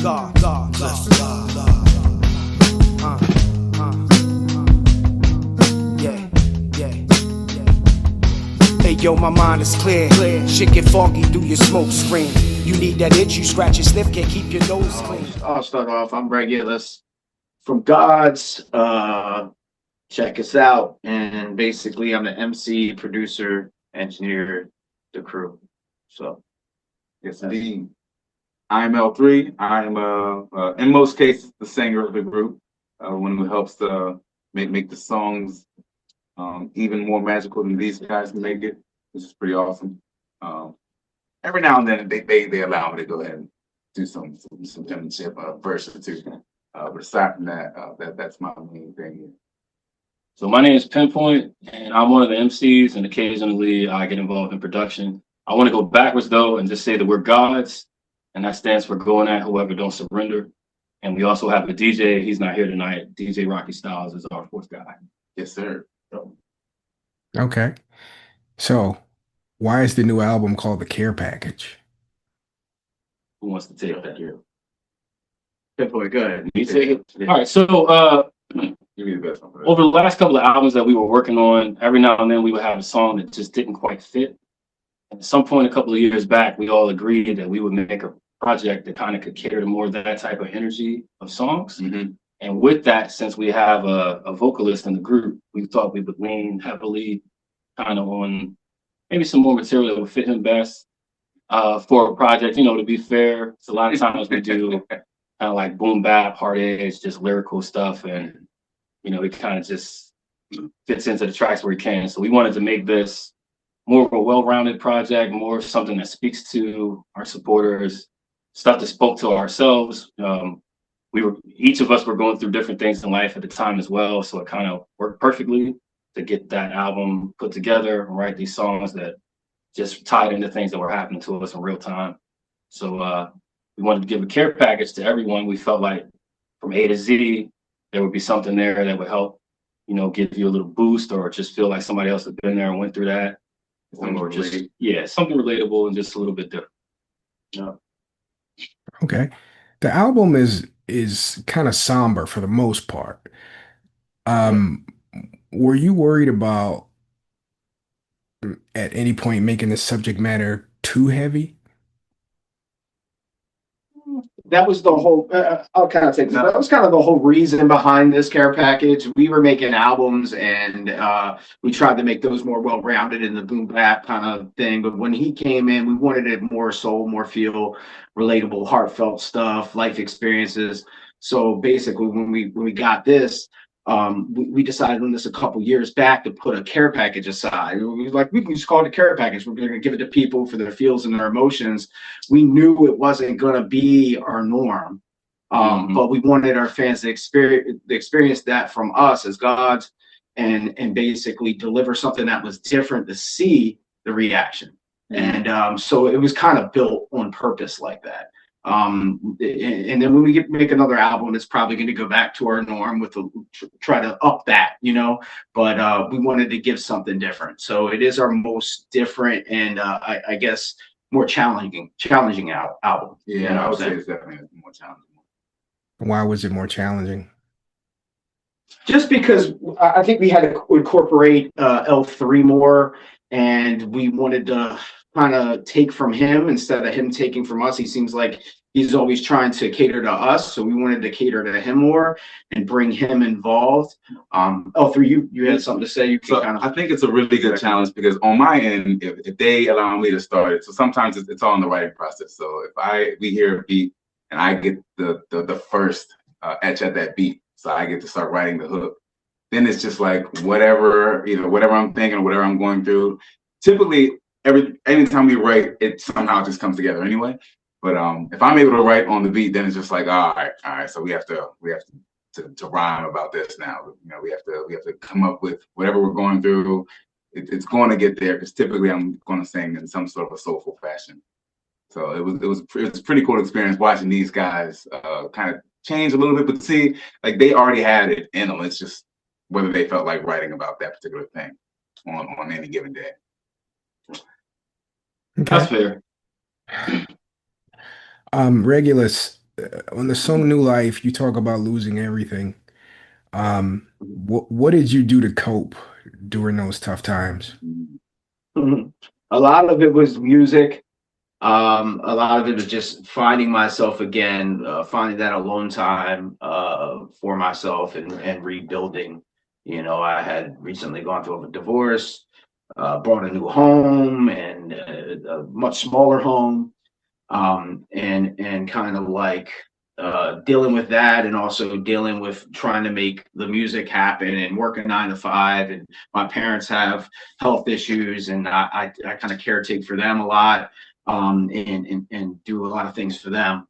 God, bless God. Yeah, yeah, yeah. Hey yo, my mind is clear. Shit get foggy through your smoke screen. You need that itch, you scratch your sniff, can't keep your nose clean. I'll start off. I'm Regulus from GAWDS. Check us out. And basically, I'm the MC, producer, engineer, the crew. So, yes, indeed. I'm L3. I'm in most cases the singer of the group. One who helps to make the songs even more magical than these guys can make it, which is pretty awesome. Every now and then they allow me to go ahead and do some penmanship, verse or two. But aside from that, that's my main thing here. So my name is Pinpoint, and I'm one of the MCs, and occasionally I get involved in production. I want to go backwards though and just say that we're GAWDS, and that stands for Going At Whoever Don't Surrender. And we also have a DJ. He's not here tonight. DJ Rocky Styles is our fourth guy. Yes, sir. Okay. So why is the new album called The Care Package? Who wants to take that here? Pinpoint, go ahead. Me take it? All right. So Give me the best one for that. over the last couple of albums that we were working on, every now and then we would have a song that just didn't quite fit. And at some point a couple of years back, we all agreed that we would make a project that kind of could cater to more of that type of energy of songs. Mm-hmm. And with that, since we have a vocalist in the group, we thought we would lean heavily kind of on maybe some more material that would fit him best for a project. You know, to be fair, it's a lot of times we do kind of like boom bap, hard edge, just lyrical stuff. And, you know, it kind of just fits into the tracks where he can. So we wanted to make this more of a well-rounded project, more something that speaks to our supporters, stuff that spoke to ourselves. Each of us were going through different things in life at the time as well. So it kind of worked perfectly to get that album put together and write these songs that just tied into things that were happening to us in real time. So we wanted to give a care package to everyone. We felt like from A to Z, there would be something there that would help, you know, give you a little boost or just feel like somebody else had been there and went through that. Or just, something relatable and just a little bit different. Yeah. Okay. The album is kind of somber for the most part. Were you worried about at any point making the subject matter too heavy? That was the whole, I'll kind of take this. That was kind of the whole reason behind this care package. We were making albums and we tried to make those more well-rounded in the boom bap kind of thing. But when he came in, we wanted it more soul, more feel, relatable, heartfelt stuff, life experiences. So basically when we got this, we decided on this a couple years back to put a care package aside. We was like, we can just call it a care package. We're going to give it to people for their feels and their emotions. We knew it wasn't going to be our norm, but we wanted our fans to experience that from us as GAWDS and basically deliver something that was different to see the reaction. And so it was kind of built on purpose like that. And then when we make another album, it's probably going to go back to our norm with try to up that, you know, but we wanted to give something different. So it is our most different and I guess more challenging album. Yeah, you know I would say it's definitely more challenging. Why was it more challenging? Just because I think we had to incorporate L3 more, and we wanted to kind of take from him instead of him taking from us. He seems like he's always trying to cater to us, so we wanted to cater to him more and bring him involved. L3, you had something to say? You can kind of. I think it's a really good challenge because on my end, if they allow me to start it, so sometimes it's all in the writing process. So if we hear a beat and I get the first etch at that beat, so I get to start writing the hook, then it's just like whatever I'm thinking, whatever I'm going through. Typically, anytime we write, it somehow just comes together anyway. But if I'm able to write on the beat, then it's just like, all right. So we have to rhyme about this now. You know, we have to come up with whatever we're going through. It's going to get there because typically I'm going to sing in some sort of a soulful fashion. So it was a pretty cool experience watching these guys kind of change a little bit, but see, like they already had it in them. It's just whether they felt like writing about that particular thing on any given day. Okay. That's fair. Regulus, on the song New Life, you talk about losing everything. What did you do to cope during those tough times? A lot of it was music. A lot of it was just finding myself again, finding that alone time for myself and rebuilding. You know, I had recently gone through a divorce, bought a new home and a much smaller home, and kind of like dealing with that, and also dealing with trying to make the music happen and working 9 to 5. And my parents have health issues, and I kind of caretake for them a lot, and do a lot of things for them.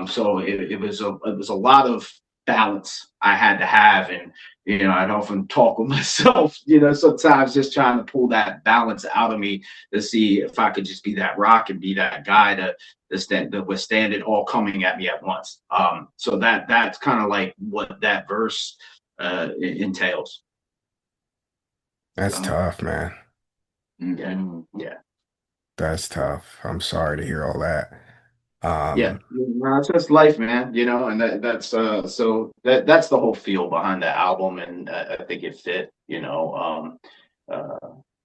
So it was a lot of balance I had to have, and you know, I'd often talk with myself, you know, sometimes just trying to pull that balance out of me to see if I could just be that rock and be that guy to withstand it all coming at me at once. So that's kind of like what that verse entails. That's tough, man. Yeah, yeah. That's tough. I'm sorry to hear all that. Yeah, no, it's just life, man. You know, and that's that's the whole feel behind the album, and I think it fit. You know,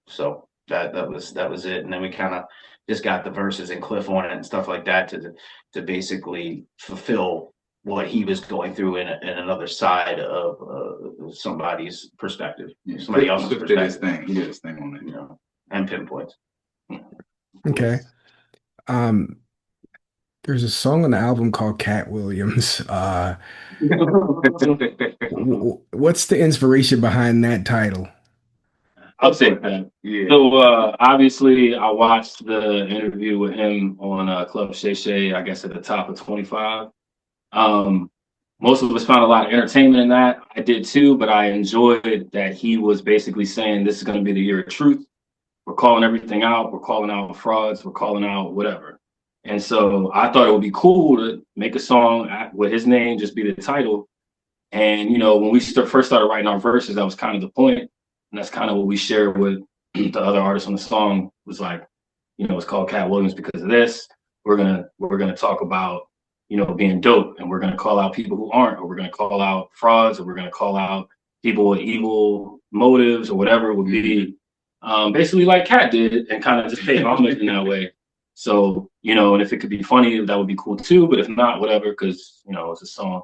so that was it, and then we kind of just got the verses and Cliff on it and stuff like that to basically fulfill what he was going through in another side of somebody's perspective, somebody else's Cliff did his perspective. thing. He did his thing on it. You know, and pinpoints. Okay. There's a song on the album called Katt Williams. What's the inspiration behind that title? I'll take that. Yeah. So obviously, I watched the interview with him on Club Shay Shay, I guess at the top of 25. Most of us found a lot of entertainment in that. I did too, but I enjoyed that he was basically saying this is going to be the year of truth. We're calling everything out. We're calling out frauds. We're calling out whatever. And so I thought it would be cool to make a song with his name, just be the title. And, you know, when we first started writing our verses, that was kind of the point. And that's kind of what we shared with the other artists on the song, was like, you know, it's called Katt Williams because of this. We're gonna talk about, you know, being dope, and we're gonna call out people who aren't, or we're gonna call out frauds, or we're gonna call out people with evil motives or whatever it would be. Basically like Katt did, and kind of just pay homage in that way. So, you know, and if it could be funny, that would be cool too. But if not, whatever, because, you know, it's a song.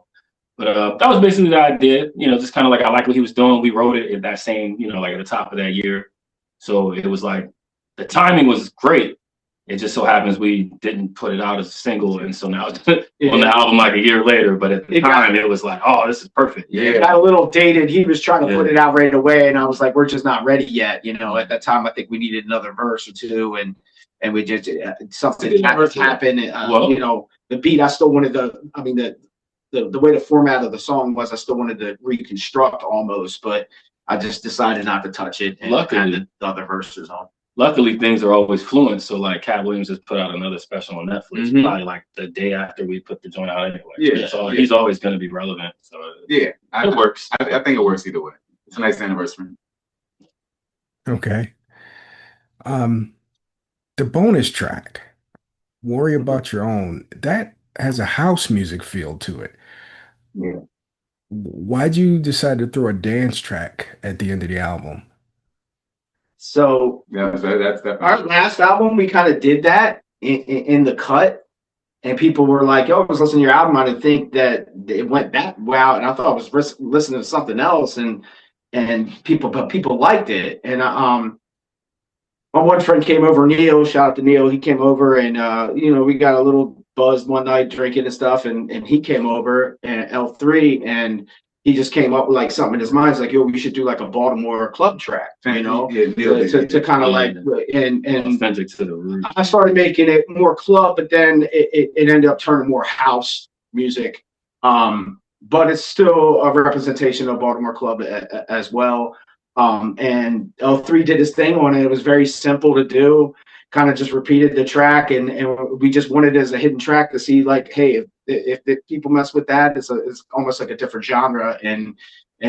But that was basically the idea, you know, just kind of like I like what he was doing. We wrote it at that same, you know, like at the top of that year. So it was like the timing was great. It just so happens we didn't put it out as a single. And so now it's on the album like a year later. But at the time, it was like, oh, this is perfect. Yeah, it got a little dated. He was trying to put it out right away. And I was like, we're just not ready yet. You know, at that time, I think we needed another verse or two. And we just, something happened. You know, the beat, I still wanted the way the format of the song was, I still wanted to reconstruct almost, but I just decided not to touch it and add the other verses on. Luckily, things are always fluent. So like Katt Williams just put out another special on Netflix, probably like the day after we put the joint out anyway. Yeah. So he's always going to be relevant. So yeah, it works. I think it works either way. It's a nice anniversary. Okay. The bonus track, Worry About Your Own, that has a house music feel to it. Yeah. Why'd you decide to throw a dance track at the end of the album? So Yeah, that's our last album, we kind of did that in the cut, and people were like, "Yo, I was listening to your album. I didn't think that it went that well, and I thought I was listening to something else." And people liked it. And my one friend came over, Neil. Shout out to Neil. He came over, and you know, we got a little buzzed one night drinking and stuff, and he came over, and L3, and he just came up with like something in his mind. He's like, yo, we should do like a Baltimore club track, you know, to kind of like, and authentic to the roots. I started making it more club, but then it ended up turning more house music. But it's still a representation of Baltimore club as well. And L3 did his thing on it. It was very simple to do, kind of just repeated the track, and we just wanted it as a hidden track to see like, hey, if people mess with that, it's almost like a different genre, and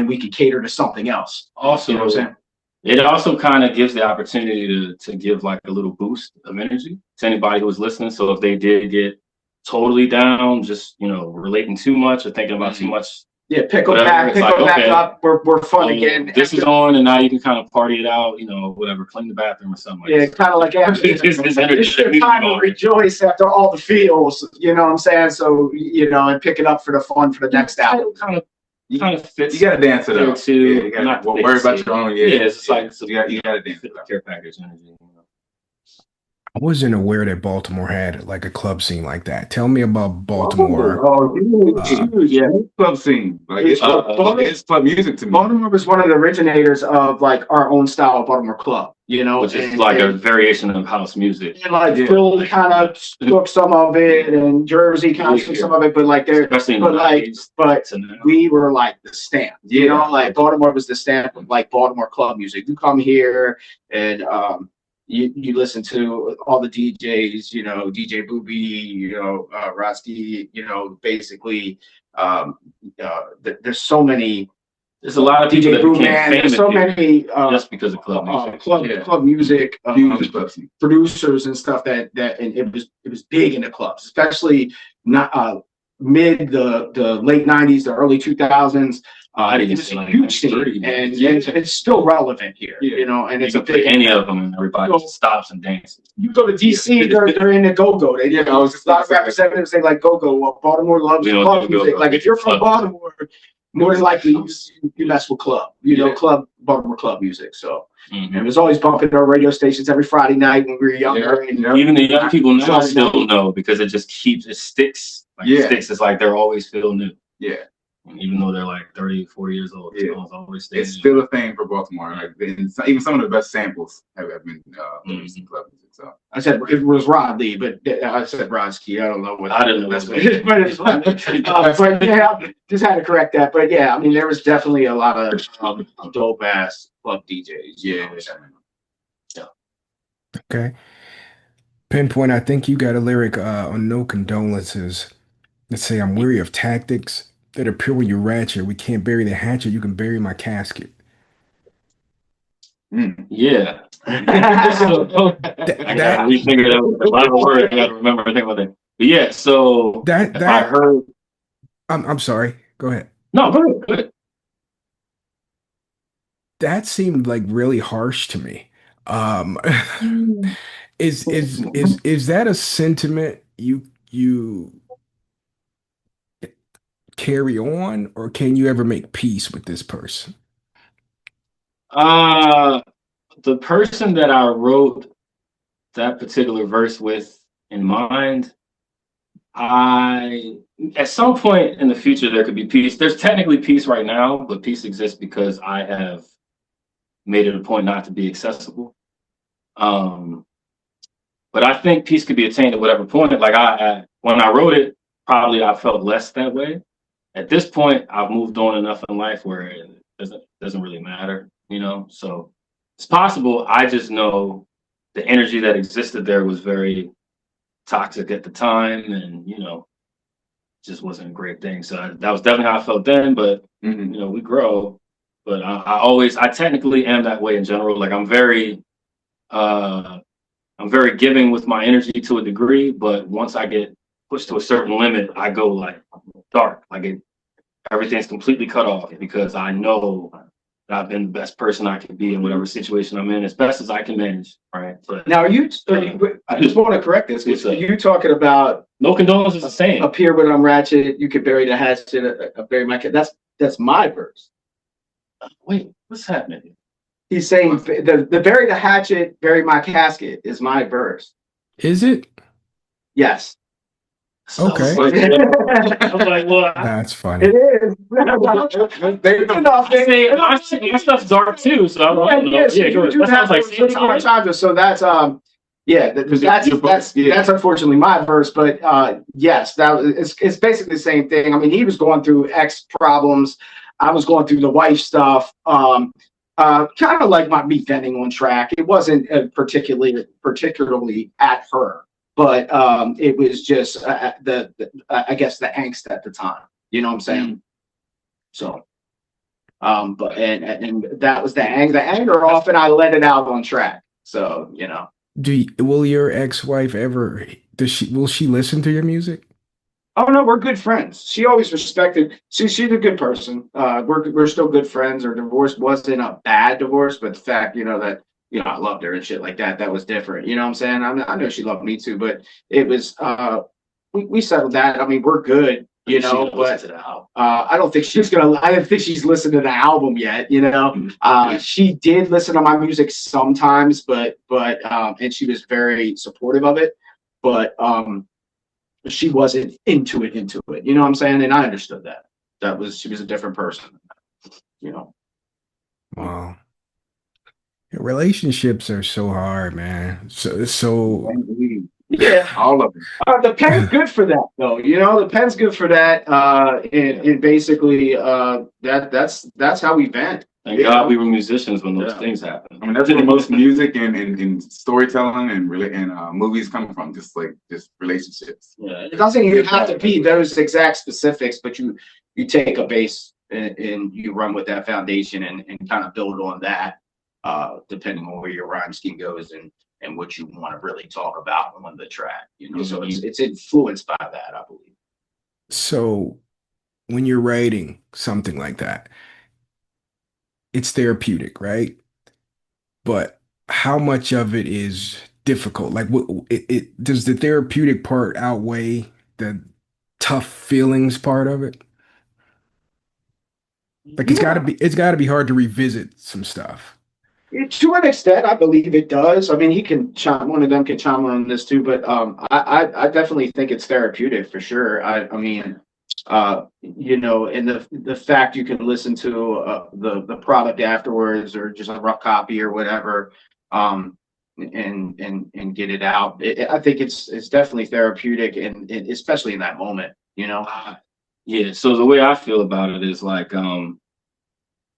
we could cater to something else. Also, you know what I'm saying? It also kind of gives the opportunity to give like a little boost of energy to anybody who's listening. So if they did get totally down, just, relating too much or thinking about too much. Yeah, pick them Whatever, back, it's like, back okay. up. We're fun again. This is on, and now you can kind of party it out, whatever, clean the bathroom or something like Yeah, that. kind of like after it's your time to rejoice after all the feels, you know what I'm saying? So, and pick it up for the fun for the next album. Kind of fits. You gotta dance it there up too. Yeah, you gotta Not worry about your own. Yeah, it's just like you gotta dance it up. care package energy. I wasn't aware that Baltimore had like a club scene like that. Tell me about Baltimore. Oh, huge. Yeah, club scene. Like it's club music to me. Baltimore was one of the originators of like our own style of Baltimore club, which is like a variation of house music. And like Philly kind of took some of it, and Jersey kind of took some of it, but like we were like the stamp. Like Baltimore was the stamp of like Baltimore club music. You come here and you listen to all the DJs, DJ Booby, Rusty, basically, there's so many. There's a lot of people that became famous. There's so many just because of club music, club music producers and stuff and it was big in the clubs, especially not mid the late '90s, the early 2000s. It was a huge scene, and it's still relevant here, and it's you can pick any of them, and everybody stops and dances. You go to DC, they're in the go-go. They, a lot of representatives, they like go-go. Well, Baltimore loves club music. Like, if you're from Baltimore, more than likely you mess with club, Baltimore club music. So, and it was always bumping our radio stations every Friday night when we were younger. Even the young people now still know, because it sticks. It sticks. It's like they're always feel new. Yeah. Even though they're like 30, 40 years old, it's still a thing for Baltimore. Like, even some of the best samples have been released in club music. So I said it was Rod Lee, but I said Brodsky. I don't know what. I didn't know that's what it is, but yeah, just had to correct that. But yeah, I mean, there was definitely a lot of dope ass club DJs. Yeah. Okay. Pinpoint, I think you got a lyric on No Condolences. Let's say, I'm weary of tactics that appear when you're ratchet. We can't bury the hatchet. You can bury my casket. Yeah. I gotta refigure that. A lot of words I gotta remember. I think about that. But yeah, so that I heard. I'm sorry. Go ahead. No, go ahead. That seemed like really harsh to me. Is that a sentiment you carry on, or can you ever make peace with this person? The person that I wrote that particular verse with in mind, at some point in the future there could be peace. There's technically peace right now, but peace exists because I have made it a point not to be accessible. But I think peace could be attained at whatever point. Like when I wrote it, probably I felt less that way. At this point, I've moved on enough in life where it doesn't really matter, So it's possible. I just know the energy that existed there was very toxic at the time, and just wasn't a great thing. So that was definitely how I felt then. But we grow. But I technically am that way in general. Like I'm very giving with my energy to a degree, but once I get pushed to a certain limit, I go like dark. Like everything's completely cut off, because I know that I've been the best person I can be in whatever situation I'm in, as best as I can manage. Right. But now, I just want to correct this. You talking about No Condolences is the same. Up here when I'm ratchet, you could bury the hatchet, bury my kid. That's my verse. Wait, what's happening? He's saying the bury the hatchet, bury my casket is my verse. Is it? Yes. Okay. I was like, well, that's funny. It is. My stuff's dark too, so I'm like, that sounds like so that's that's unfortunately my verse, but yes, it's basically the same thing. I mean, he was going through ex problems. I was going through the wife stuff. Kind of like me venting on track. It wasn't particularly at her. But it was just I guess the angst at the time. You know what I'm saying? So, but and that was the anger off, and I let it out on track. So will your ex-wife ever? Will she listen to your music? Oh no, we're good friends. She always respected. She's a good person. We're still good friends. Our divorce wasn't a bad divorce, but the fact, that I loved her and shit like that, that was different. You know what I'm saying? I know she loved me too, but it was we settled that. I mean, we're good. But I don't think she's gonna. I don't think she's listened to the album yet. She did listen to my music sometimes, but and she was very supportive of it. But she wasn't into it. You know what I'm saying? And I understood that. She was a different person. You know. Wow. Relationships are so hard, man. So Yeah, All of them. the pen's good for that, though. The pen's good for that. And basically, that's how we vent. Thank God we were musicians when those things happened. I mean, that's where most music and storytelling and movies come from. Just relationships. Yeah, it doesn't even have to be those exact specifics, but you take a base and you run with that foundation and kind of build on that, depending on where your rhyme scheme goes and what you want to really talk about on the track. So it's influenced by that, I believe. so when you're writing something like that, it's therapeutic, right? But how much of it is difficult? Like, it does the therapeutic part outweigh the tough feelings part of it? Like, it's gotta be hard to revisit some stuff. To an extent, I believe it does. I mean, one of them can chime on this too, but I definitely think it's therapeutic for sure. I mean, and the fact you can listen to the product afterwards or just a rough copy or whatever, and get it out. I think it's definitely therapeutic, and especially in that moment. Yeah. So the way I feel about it is like,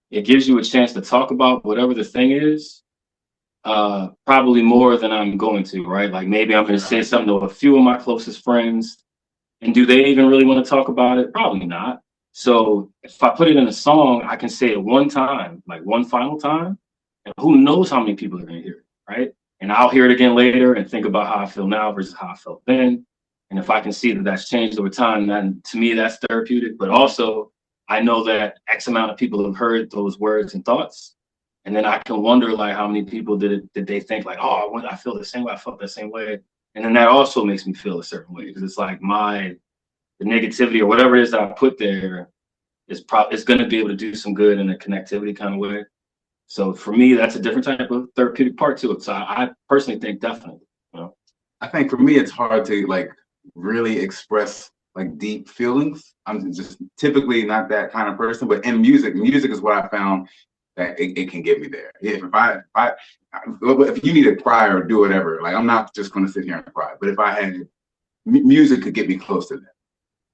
it gives you a chance to talk about whatever the thing is, probably more than I'm going to, right? Like maybe I'm going to say something to a few of my closest friends, and do they even really want to talk about it? Probably not. So if I put it in a song, I can say it one time, like one final time, and who knows how many people are going to hear it, right? And I'll hear it again later and think about how I feel now versus how I felt then. And if I can see that that's changed over time, then to me that's therapeutic. But also, I know that X amount of people have heard those words and thoughts, and then I can wonder like how many people did they think like, oh, I feel the same way, I felt the same way, and then that also makes me feel a certain way because it's like the negativity or whatever it is that I put there is going to be able to do some good in a connectivity kind of way. So for me, that's a different type of therapeutic part to it. So I personally think definitely. I think for me, it's hard to really express deep feelings. I'm just typically not that kind of person, but in music is what I found that it can get me there. If you need to cry or do whatever, I'm not just going to sit here and cry, but if I had music could get me close to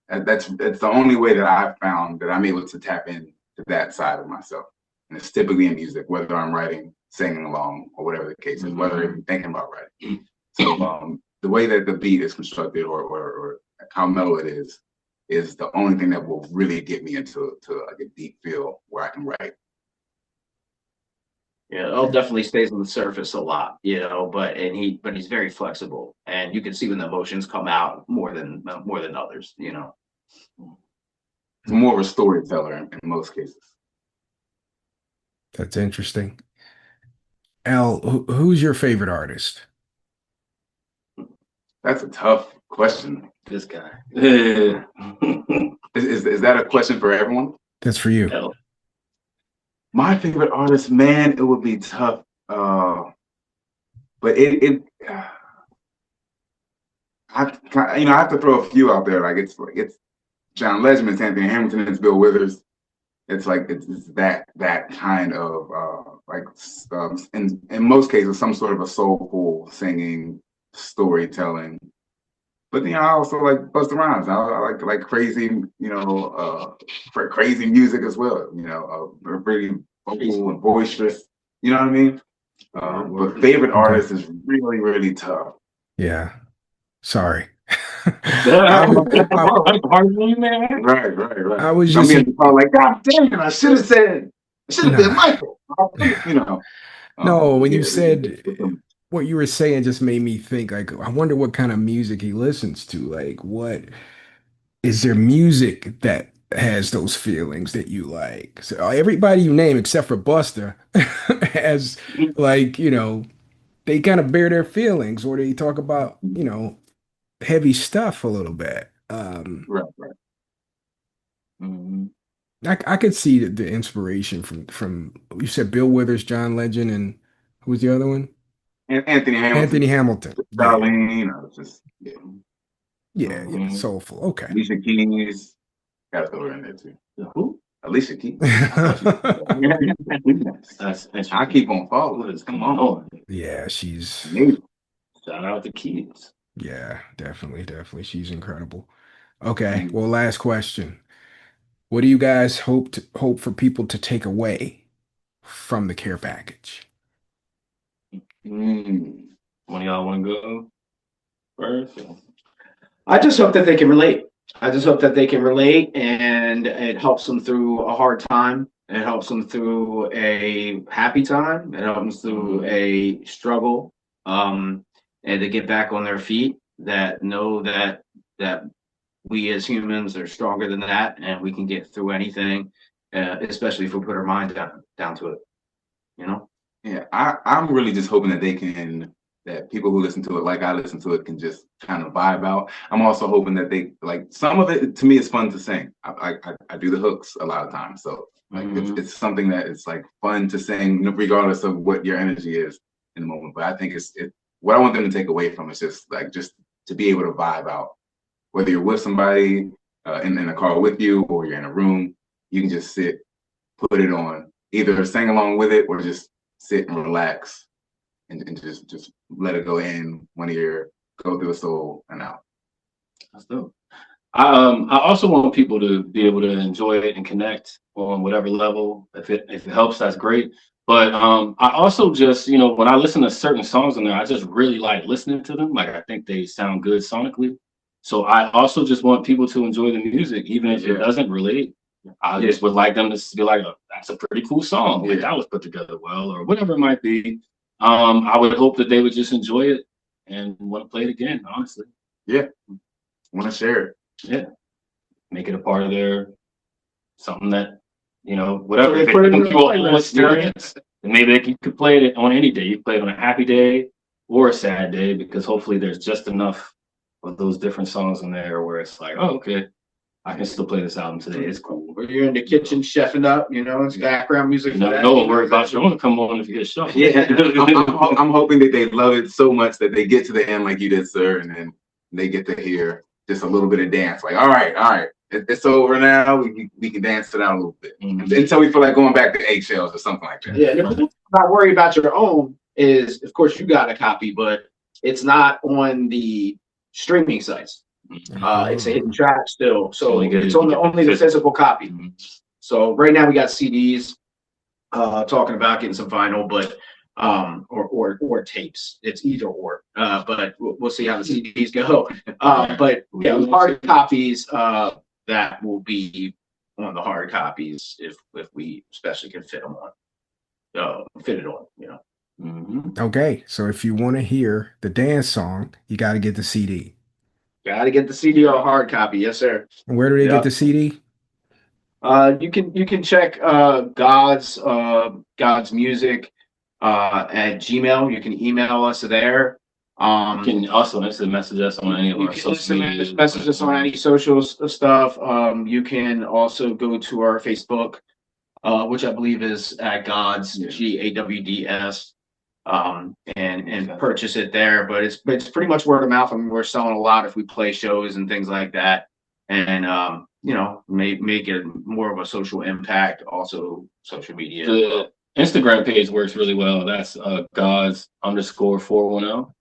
that. That's the only way that I've found that I'm able to tap into that side of myself. And it's typically in music, whether I'm writing, singing along, or whatever the case is, whether I'm thinking about writing. So the way that the beat is constructed or how mellow it is the only thing that will really get me into a deep feel where I can write. Yeah, El definitely stays on the surface a lot, but he's very flexible, and you can see when the emotions come out more than others, He's more of a storyteller in most cases. That's interesting. Al, who's your favorite artist? That's a tough question. This guy. Is that a question for everyone? That's for you. Hell. My favorite artist, man, it would be tough. But I have to throw a few out there. It's John Legend, it's Anthony Hamilton, it's Bill Withers. It's that kind of in most cases some sort of a soulful singing, storytelling. But I also like Busta Rhymes. I like crazy, crazy music as well. Pretty vocal and boisterous. You know what I mean? But favorite artist is really, really tough. Yeah. Sorry. Right. I was just like, God damn it! I should have been Michael. No, when you said what you were saying, just made me think. I wonder what kind of music he listens to. is there music that has those feelings that you like? So everybody you name except for Buster has like, they kind of bear their feelings or they talk about, heavy stuff a little bit. Right, right. I could see the inspiration from you said Bill Withers, John Legend, and who was the other one? And Anthony Hamilton, Anthony Hamilton. Yeah, Darlene, just yeah, soulful. Okay. Alicia Keys, gotta throw her in there too. Who? Alicia Keys. That's I keep on following. Come on. Yeah, she's Amazing. Shout out to Keys. yeah, definitely. She's incredible. Okay, well, last question. What do you guys hope for people to take away from the care package? One of y'all want to go first? I just hope that they can relate. I just hope that they can relate and it helps them through a hard time. It helps them through a happy time. It helps them through a struggle. And to get back on their feet, that know that we as humans are stronger than that and we can get through anything, especially if we put our mind down to it. Yeah, I'm really just hoping that people who listen to it, like I listen to it, can just kind of vibe out. I'm also hoping that they like some of it. To me, it's fun to sing. I do the hooks a lot of times, so like it's something that it's like fun to sing, regardless of what your energy is in the moment. But I think what I want them to take away from is just to be able to vibe out, whether you're with somebody in a car with you or you're in a room. You can just sit, put it on, either sing along with it or just sit and relax and just let it go in one ear, go through the soul and out. That's dope. I also want people to be able to enjoy it and connect on whatever level. If it helps, that's great. But I also just, when I listen to certain songs in there, I just really like listening to them. Like I think they sound good sonically. So I also just want people to enjoy the music, even if it doesn't relate. I just would like them to be like, oh, that's a pretty cool song. Like that was put together well, or whatever it might be. I would hope that they would just enjoy it and want to play it again, honestly. Yeah. Want to share it. Yeah. Make it a part of their something that, whatever. So if put it in it's a the playlist, experience, then maybe you could play it on any day. You play it on a happy day or a sad day, because hopefully there's just enough of those different songs in there where it's like, oh, okay, I can still play this album today. It's cool. Or you're in the kitchen chefing up, it's background music. You never know what we're about to come on if you get shot. Yeah, I'm hoping that they love it so much that they get to the end like you did, sir, and then they get to hear just a little bit of dance. Like, all right, it's over now. We can dance it out a little bit until we feel like going back to eggshells or something like that. Yeah, not worry about your own is, of course, you got a copy, but it's not on the streaming sites. It's a hidden track still, so it's only the physical copy. So right now we got CDs talking about getting some vinyl, but or tapes. It's either or, but we'll see how the CDs go. But yeah, hard copies that will be on the hard copies if we especially can fit it on. Okay, so if you want to hear the dance song, you got to get the CD. Got to get the CD or a hard copy, yes, sir. And where do they get the CD? You can check GAWDS music at Gmail. You can email us there. You can also instant message us on any of our social media. Message us on any social stuff. You can also go to our Facebook, which I believe is at GAWDS, GAWDS. And purchase it there, but it's pretty much word of mouth. I mean, we're selling a lot if we play shows and things like that, and make it more of a social impact. Also, social media. The Instagram page works really well. That's GAWDS_410.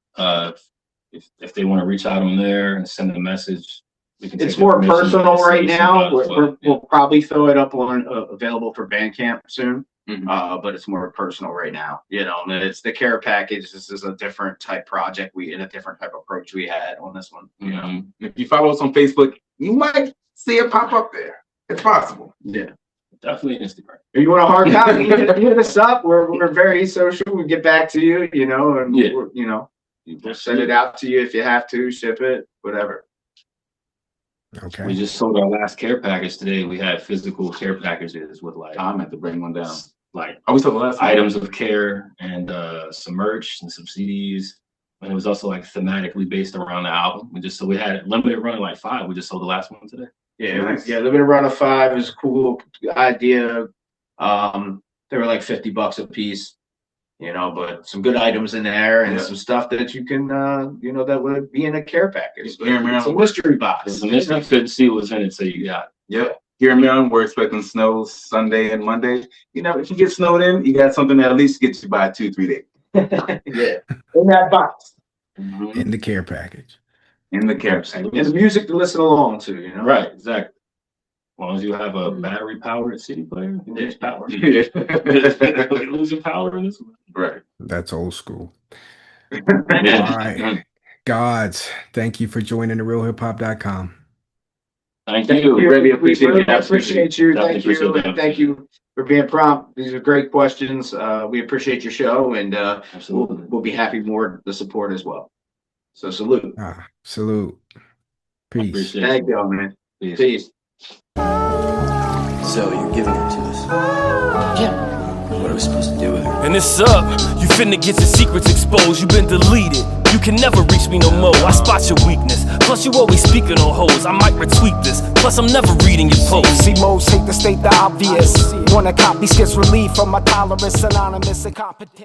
If they want to reach out on there and send a message, it's more personal right now. We'll probably throw it up on available for Bandcamp soon. But it's more personal right now. It's the care package. This is a different type project. A different type of approach we had on this one. If you follow us on Facebook, you might see it pop up there. It's possible. Yeah, definitely Instagram. If you want a hard copy, hit us up. We're very social. We get back to you. And we'll send it out to you if you have to, ship it, whatever. Okay. We just sold our last care package today. We had physical care packages with like I'm at to bring one down. like Are we still the last one? items of care and some merch and some CDs. And it was also like thematically based around the album. We had limited run like 5. We just sold the last one today. Yeah, Nice. yeah, limited run of 5 is a cool idea. They were like $50 a piece, you know, but some good items in there and Yeah. some stuff that you can, you know, that would be in a care package. Here in It's a Maryland, mystery box. It's a mystery. You couldn't see what's in it, so you got. Yep. Here in Maryland, we're expecting snow Sunday and Monday. You know, if you get snowed in, you got something that at least gets you by 2-3 days Yeah, in that box. Mhm. In the care package. in the care And package. there's music to listen along to, you know? Right, exactly. As long as you have a battery powered CD player, there's power. Yeah. We're losing power in this one. Right. That's old school. All Yeah. right. GAWDS, thank you for joining the realhiphop.com. Thank you. We really appreciate really the opportunity. appreciate you. Definitely Thank you. appreciate the And thank you for being prompt. These are great questions. We appreciate your show, and Absolutely. we'll be happy more to support as well. So salute. Salute. Peace. Appreciate it. Thank y'all, man. Peace. Peace. So you're giving it to us? Yeah. What are we supposed to do with her? And it's up, you finna get your secrets exposed. You been deleted, you can never reach me no more. I spot your weakness, plus you always speaking on hoes. I might retweet this, plus I'm never reading your posts. See, most hate to state the obvious. Wanna copy skips relief from my tolerance, anonymous, incompetent.